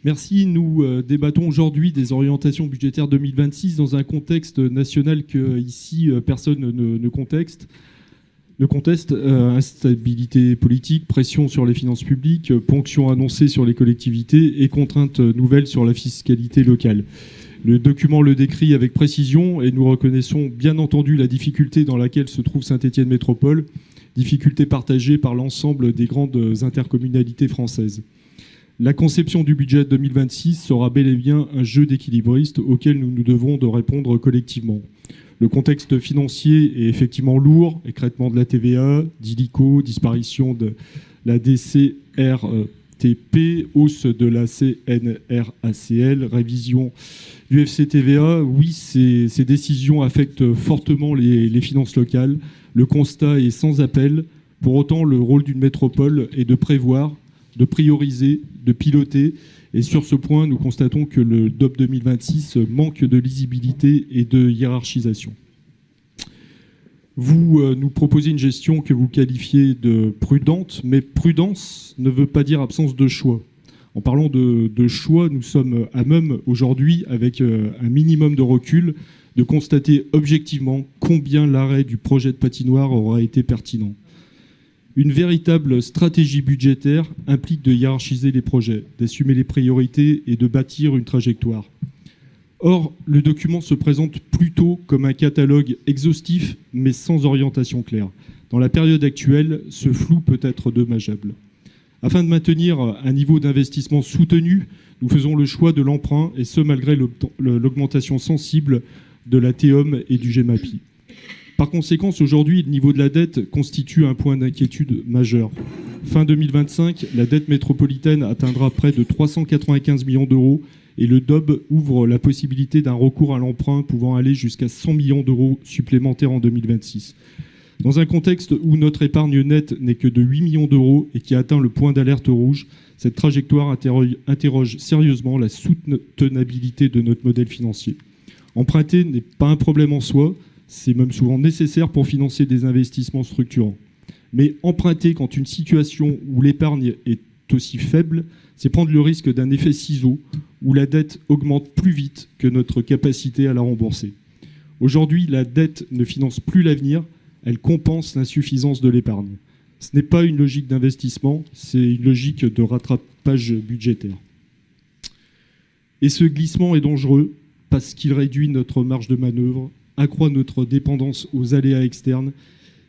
Merci. Nous débattons aujourd'hui des orientations budgétaires 2026 dans un contexte national que ici personne ne conteste. Instabilité politique, pression sur les finances publiques, ponction annoncée sur les collectivités et contraintes nouvelles sur la fiscalité locale. Le document le décrit avec précision et nous reconnaissons bien entendu la difficulté dans laquelle se trouve Saint-Étienne Métropole, difficulté partagée par l'ensemble des grandes intercommunalités françaises. La conception du budget 2026 sera bel et bien un jeu d'équilibristes auquel nous nous devons de répondre collectivement. Le contexte financier est effectivement lourd, écrêtement de la TVA, d'ILICO, disparition de la DCRTP, hausse de la CNRACL, révision du FCTVA. Oui, ces décisions affectent fortement les finances locales. Le constat est sans appel. Pour autant, le rôle d'une métropole est de prévoir, de prioriser, de piloter. Et sur ce point, nous constatons que le DOP 2026 manque de lisibilité et de hiérarchisation. Vous nous proposez une gestion que vous qualifiez de prudente, mais prudence ne veut pas dire absence de choix. En parlant de choix, nous sommes à même aujourd'hui, avec un minimum de recul, de constater objectivement combien l'arrêt du projet de patinoire aura été pertinent. Une véritable stratégie budgétaire implique de hiérarchiser les projets, d'assumer les priorités et de bâtir une trajectoire. Or, le document se présente plutôt comme un catalogue exhaustif, mais sans orientation claire. Dans la période actuelle, ce flou peut être dommageable. Afin de maintenir un niveau d'investissement soutenu, nous faisons le choix de l'emprunt, et ce malgré l'augmentation sensible de la TEOM et du GEMAPI. Par conséquent, aujourd'hui, le niveau de la dette constitue un point d'inquiétude majeur. Fin 2025, la dette métropolitaine atteindra près de 395 millions d'euros et le DOB ouvre la possibilité d'un recours à l'emprunt pouvant aller jusqu'à 100 millions d'euros supplémentaires en 2026. Dans un contexte où notre épargne nette n'est que de 8 millions d'euros et qui a atteint le point d'alerte rouge, cette trajectoire interroge sérieusement la soutenabilité de notre modèle financier. Emprunter n'est pas un problème en soi, c'est même souvent nécessaire pour financer des investissements structurants. Mais emprunter quand une situation où l'épargne est aussi faible, c'est prendre le risque d'un effet ciseau où la dette augmente plus vite que notre capacité à la rembourser. Aujourd'hui, la dette ne finance plus l'avenir, elle compense l'insuffisance de l'épargne. Ce n'est pas une logique d'investissement, c'est une logique de rattrapage budgétaire. Et ce glissement est dangereux parce qu'il réduit notre marge de manœuvre, accroît notre dépendance aux aléas externes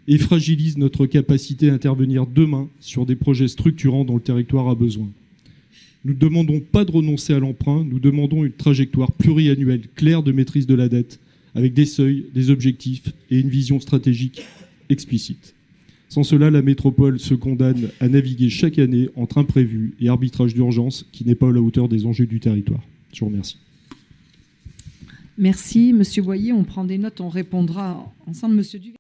et fragilise notre capacité à intervenir demain sur des projets structurants dont le territoire a besoin. Nous ne demandons pas de renoncer à l'emprunt, nous demandons une trajectoire pluriannuelle claire de maîtrise de la dette, avec des seuils, des objectifs et une vision stratégique explicite. Sans cela, la métropole se condamne à naviguer chaque année entre imprévus et arbitrage d'urgence qui n'est pas à la hauteur des enjeux du territoire. Je vous remercie. Merci, Monsieur Boyer. On prend des notes, on répondra ensemble, Monsieur Duvert.